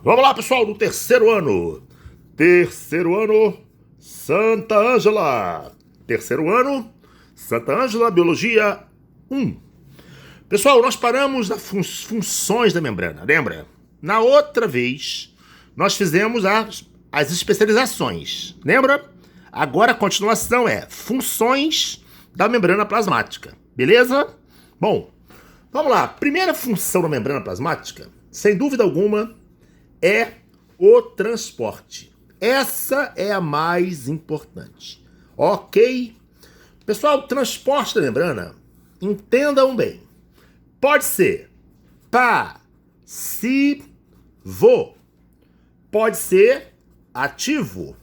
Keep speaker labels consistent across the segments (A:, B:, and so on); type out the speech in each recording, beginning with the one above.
A: Vamos lá, pessoal, do terceiro ano. Terceiro ano, Santa Ângela. Terceiro ano, Santa Ângela, Biologia 1. Pessoal, nós paramos nas funções da membrana, lembra? Na outra vez, nós fizemos as especializações, lembra? Agora a continuação é funções da membrana plasmática, beleza? Bom, vamos lá. Primeira função da membrana plasmática, sem dúvida alguma, é o transporte. Essa é a mais importante, ok? Pessoal, o transporte da membrana, entendam bem, pode ser passivo, pode ser ativo.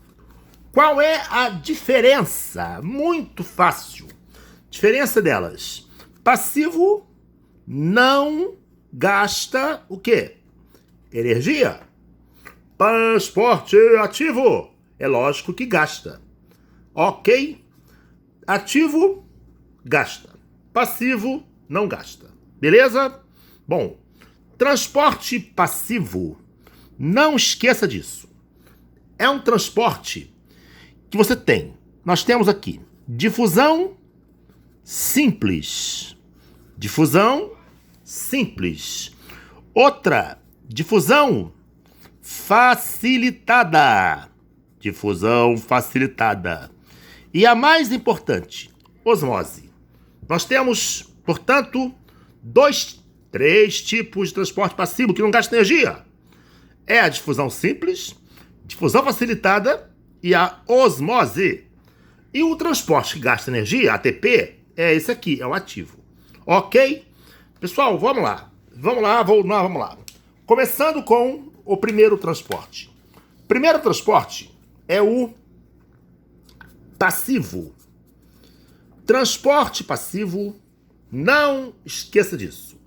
A: Qual é a diferença? Muito fácil. Diferença delas. Passivo não gasta o quê? Energia. Transporte ativo. É lógico que gasta. Ok? Ativo, gasta. Passivo, não gasta. Beleza? Bom, transporte passivo, não esqueça disso. É um transporte que você tem. Nós temos aqui difusão simples. Difusão simples. Outra, difusão facilitada. Difusão facilitada. E a mais importante, osmose. Nós temos, portanto, três tipos de transporte passivo que não gastam energia. É a difusão simples, difusão facilitada e a osmose. E o transporte que gasta energia, ATP, é esse aqui, é o ativo. Ok? Pessoal, vamos lá. Vamos lá. Começando com o primeiro transporte. O primeiro transporte é o passivo. Transporte passivo, não esqueça disso.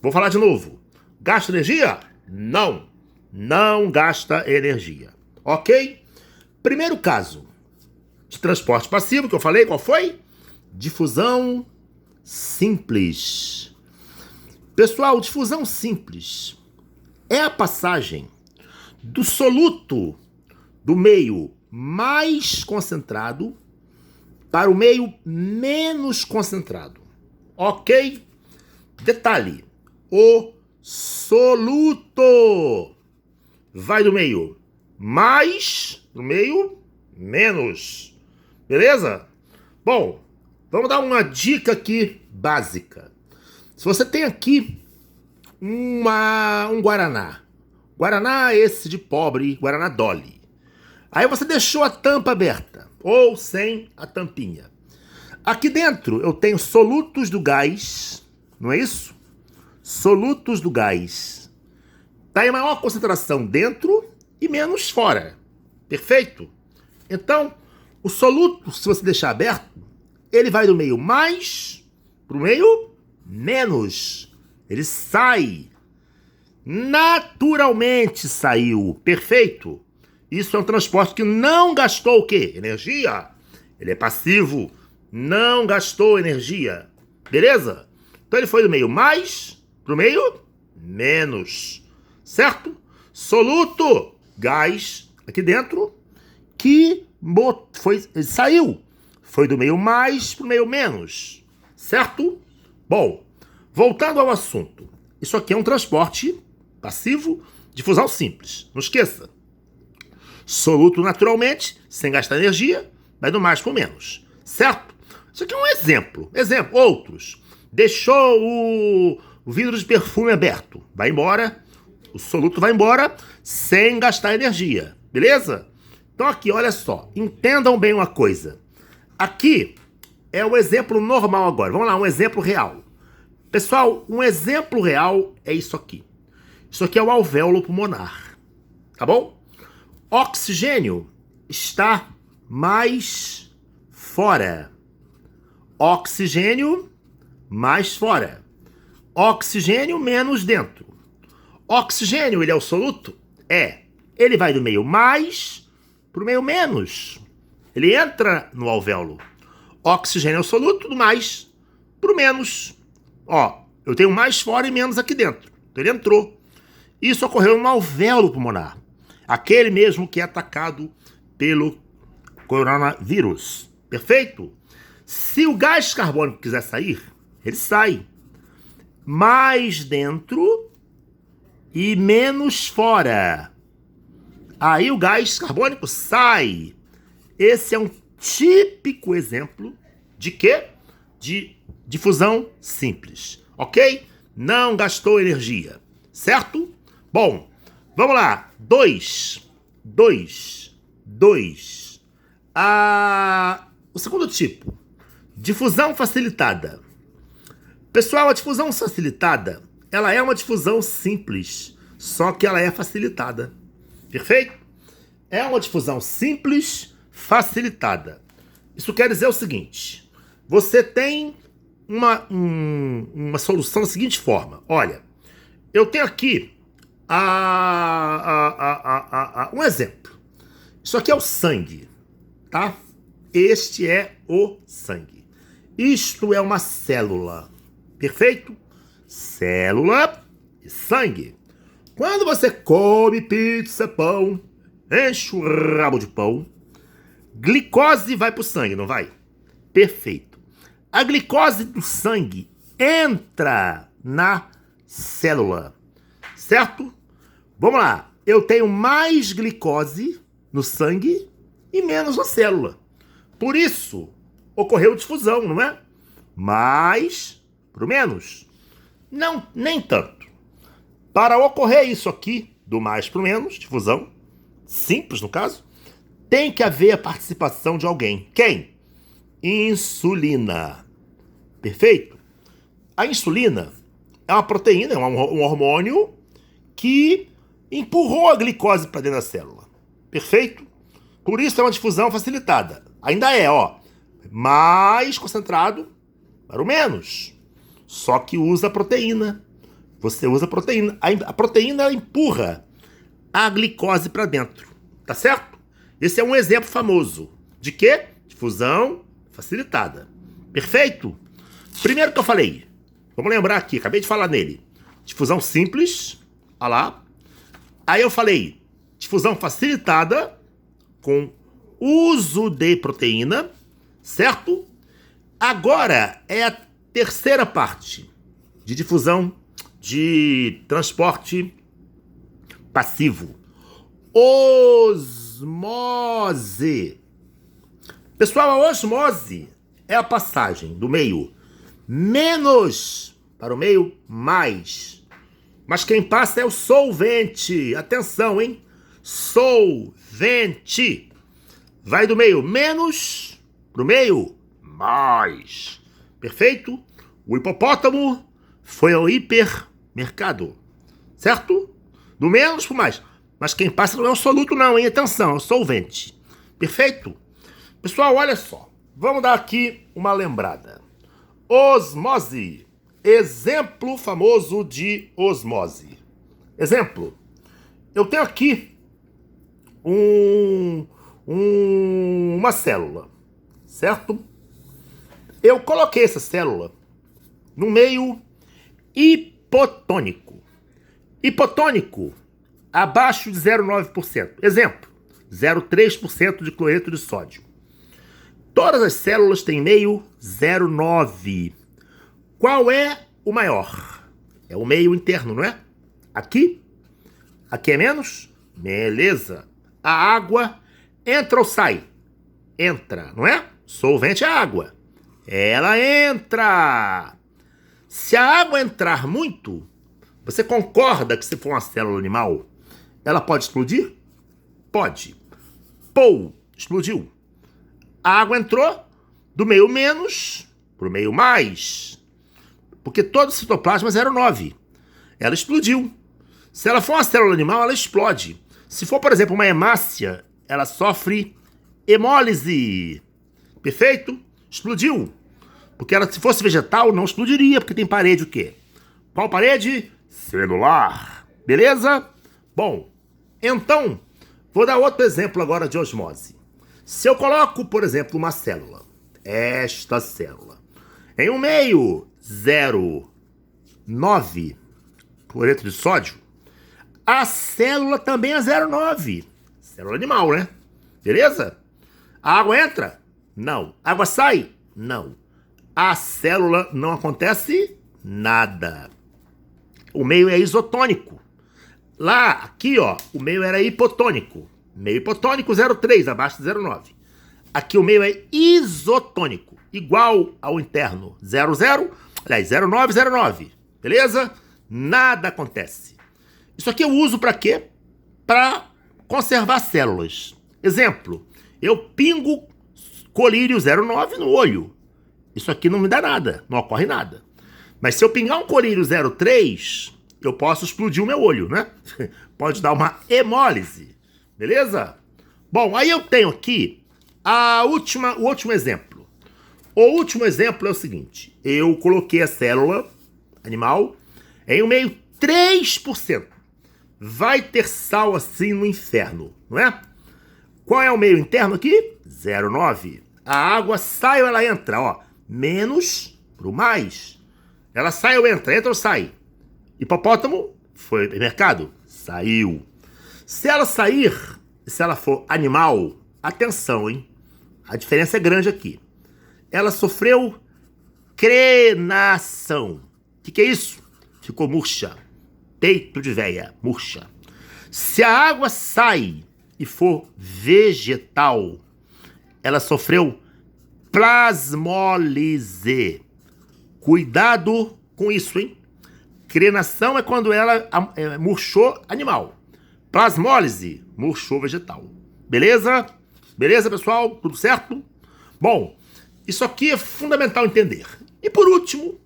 A: Vou falar de novo. Gasta energia? Não. Não gasta energia. Ok? Primeiro caso de transporte passivo que eu falei, qual foi? Difusão simples. Pessoal, difusão simples é a passagem do soluto do meio mais concentrado para o meio menos concentrado. Ok? Detalhe, o soluto vai do meio mais para o meio menos. Beleza? Bom, vamos dar uma dica aqui básica. Se você tem aqui um Guaraná, Guaraná esse de pobre, Guaraná Dolly. Aí você deixou a tampa aberta, ou sem a tampinha. Aqui dentro eu tenho solutos do gás, não é isso? Solutos do gás. Está em maior concentração dentro e menos fora. Perfeito? Então, o soluto, se você deixar aberto, ele vai do meio mais para o meio menos. Ele sai. Naturalmente saiu. Perfeito? Isso é um transporte que não gastou o quê? Energia. Ele é passivo. Não gastou energia. Beleza? Então ele foi do meio mais para o meio menos. Certo? Soluto, gás aqui dentro, que saiu. Foi do meio mais para o meio menos. Certo? Bom, voltando ao assunto. Isso aqui é um transporte passivo, difusão simples. Não esqueça. Soluto naturalmente, sem gastar energia, vai do mais para o menos. Certo? Isso aqui é um exemplo. Outros. Deixou o vidro de perfume aberto. Vai embora. O soluto vai embora sem gastar energia. Beleza? Então aqui, olha só. Entendam bem uma coisa. Aqui é o exemplo normal agora. Vamos lá, um exemplo real. Pessoal, um exemplo real é isso aqui. Isso aqui é o alvéolo pulmonar. Tá bom? Oxigênio está mais fora. Oxigênio mais fora. Oxigênio menos dentro. Oxigênio, ele é o soluto? É. Ele vai do meio mais para o meio menos. Ele entra no alvéolo. Oxigênio é o soluto, do mais para o menos. Ó, eu tenho mais fora e menos aqui dentro. Então ele entrou. Isso ocorreu no alvéolo pulmonar, aquele mesmo que é atacado pelo coronavírus. Perfeito? Se o gás carbônico quiser sair, ele sai. Mais dentro e menos fora. Aí o gás carbônico sai. Esse é um típico exemplo de quê? De difusão simples, ok? Não gastou energia, certo? Bom, vamos lá. 2. O segundo tipo, difusão facilitada. Pessoal, a difusão facilitada, ela é uma difusão simples, só que ela é facilitada. Perfeito? É uma difusão simples, facilitada. Isso quer dizer o seguinte: você tem uma solução da seguinte forma. Olha, eu tenho aqui um exemplo. Isso aqui é o sangue, tá? Este é o sangue. Isto é uma célula. Perfeito? Célula e sangue. Quando você come pizza, pão, enche o rabo de pão, glicose vai pro sangue, não vai? Perfeito. A glicose do sangue entra na célula, certo? Vamos lá. Eu tenho mais glicose no sangue e menos na célula. Por isso, ocorreu difusão, não é? Mais pro menos. Não, nem tanto. Para ocorrer isso aqui, do mais pro menos, difusão, simples no caso, tem que haver a participação de alguém. Quem? Insulina. Perfeito? A insulina é uma proteína, é um hormônio que empurrou a glicose para dentro da célula. Perfeito? Por isso é uma difusão facilitada. Ainda é, mais concentrado para o menos. Só que usa proteína. Você usa proteína. A proteína empurra a glicose para dentro. Tá certo? Esse é um exemplo famoso. De quê? Difusão facilitada. Perfeito? Primeiro que eu falei. Vamos lembrar aqui. Acabei de falar nele. Difusão simples. Olha lá. Aí eu falei difusão facilitada com uso de proteína. Certo? Agora é a terceira parte de difusão de transporte passivo. Osmose. Pessoal, a osmose é a passagem do meio menos para o meio mais. Mas quem passa é o solvente. Atenção, hein? Solvente. Vai do meio menos para o meio mais. Perfeito? O hipopótamo foi ao hipermercado. Certo? Do menos para o mais. Mas quem passa não é o soluto não, hein? Atenção, é o solvente. Perfeito? Pessoal, olha só. Vamos dar aqui uma lembrada. Osmose. Exemplo famoso de osmose. Exemplo. Eu tenho aqui uma célula. Certo? Eu coloquei essa célula no meio hipotônico. Hipotônico, abaixo de 0,9%. Exemplo, 0,3% de cloreto de sódio. Todas as células têm meio 0,9. Qual é o maior? É o meio interno, não é? Aqui? Aqui é menos? Beleza. A água entra ou sai? Entra, não é? Solvente é água. Ela entra. Se a água entrar muito, você concorda que se for uma célula animal, ela pode explodir? Pode. Pou, explodiu. A água entrou do meio menos para o meio mais. Porque todo o citoplasma é 0,9. Ela explodiu. Se ela for uma célula animal, ela explode. Se for, por exemplo, uma hemácia, ela sofre hemólise. Perfeito? Explodiu. Porque ela, se fosse vegetal, não explodiria, porque tem parede o quê? Qual parede? Celular. Beleza? Bom, então, vou dar outro exemplo agora de osmose. Se eu coloco, por exemplo, uma célula, esta célula, em um meio 0,9 cloreto de sódio, A célula também é 0,9. Célula animal, né? Beleza? A água entra? Não. A água sai? Não. A célula não acontece nada. O meio é isotônico. Lá, aqui, ó, o meio era hipotônico. Meio hipotônico, 0,3, abaixo de 0,9. Aqui o meio é isotônico, igual ao interno, 0,0, aliás, 0,9, 0,9. Beleza? Nada acontece. Isso aqui eu uso para quê? Para conservar células. Exemplo, eu pingo colírio 0,9 no olho. Isso aqui não me dá nada, não ocorre nada. Mas se eu pingar um colírio 0,3, eu posso explodir o meu olho, né? Pode dar uma hemólise, beleza? Bom, aí eu tenho aqui o último exemplo. O último exemplo é o seguinte. Eu coloquei a célula animal em um meio 3%. Vai ter sal assim no inferno, não é? Qual é o meio interno aqui? 0,9. A água sai ou ela entra, ó. Menos pro mais. Ela sai ou entra? Entra ou sai? Hipopótamo foi ao mercado? Saiu. Se ela sair, se ela for animal, atenção, hein? A diferença é grande aqui. Ela sofreu crenação. O que é isso? Ficou murcha. Peito de véia, murcha. Se a água sai e for vegetal, ela sofreu plasmólise. Cuidado com isso, hein? Crenação é quando ela murchou animal. Plasmólise, murchou vegetal. Beleza? Beleza, pessoal? Tudo certo? Bom, isso aqui é fundamental entender. E por último,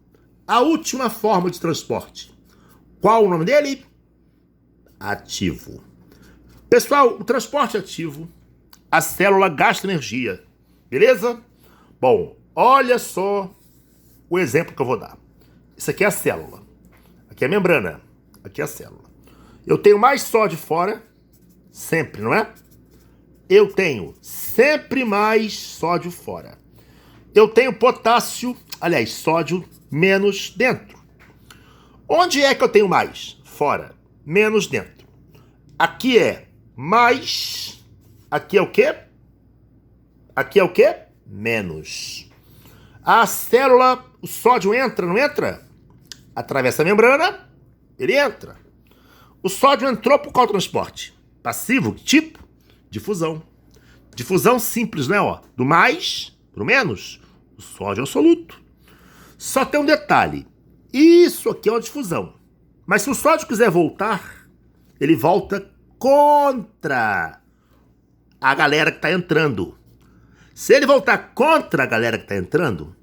A: a última forma de transporte. Qual o nome dele? Ativo. Pessoal, o transporte ativo, a célula gasta energia. Beleza? Bom, olha só o exemplo que eu vou dar. Isso aqui é a célula. Aqui é a membrana. Aqui é a célula. Eu tenho mais sódio fora, sempre, não é? Eu tenho sempre mais sódio fora. Eu tenho potássio, aliás, sódio menos dentro. Onde é que eu tenho mais? Fora. Menos dentro. Aqui é mais. Aqui é o quê? Aqui é o quê? Menos. A célula, o sódio entra, não entra? Atravessa a membrana, ele entra. O sódio entrou por qual transporte? Passivo, que tipo? Difusão. Difusão simples, né? Ó, do mais pro menos, o sódio é o soluto. Só tem um detalhe. Isso aqui é uma difusão. Mas se o sódio quiser voltar, ele volta contra a galera que está entrando. Se ele voltar contra a galera que está entrando,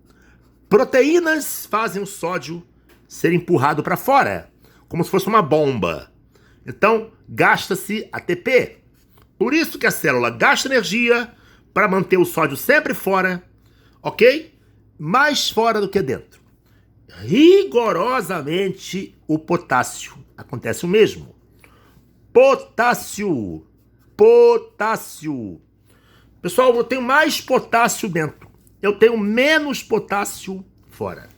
A: proteínas fazem o sódio ser empurrado para fora, como se fosse uma bomba. Então, gasta-se ATP. Por isso que a célula gasta energia para manter o sódio sempre fora, ok? Mais fora do que dentro. Rigorosamente, o potássio. Acontece o mesmo. Potássio. Potássio. Pessoal, eu tenho mais potássio dentro. Eu tenho menos potássio fora.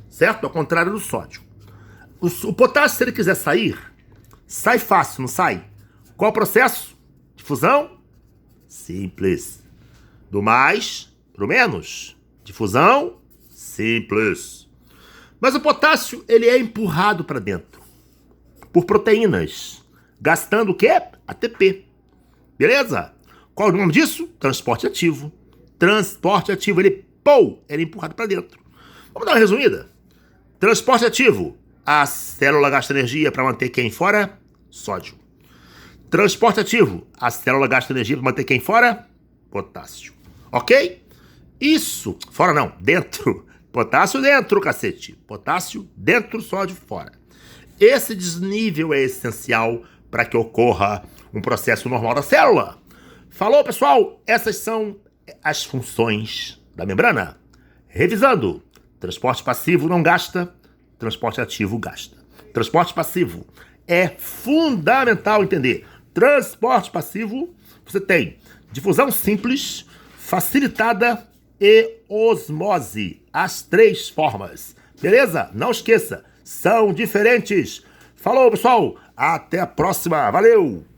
A: Certo? Ao contrário do sódio. O potássio, se ele quiser sair, sai fácil, não sai? Qual o processo? Difusão? Simples. Do mais pro menos. Difusão? Simples. Mas o potássio, ele é empurrado para dentro por proteínas, gastando o quê? ATP. Beleza? Qual é o nome disso? Transporte ativo. Transporte ativo, ele é empurrado para dentro. Vamos dar uma resumida? Transporte ativo. A célula gasta energia para manter quem fora? Sódio. Transporte ativo. A célula gasta energia para manter quem fora? Potássio. Ok? Isso. Fora não. Dentro. Potássio dentro, cacete. Potássio dentro, sódio fora. Esse desnível é essencial para que ocorra um processo normal da célula. Falou, pessoal? Essas são as funções da membrana. Revisando. Transporte passivo não gasta, transporte ativo gasta. Transporte passivo é fundamental entender. Transporte passivo, você tem difusão simples, facilitada e osmose. As três formas. Beleza? Não esqueça, são diferentes. Falou, pessoal! Até a próxima. Valeu!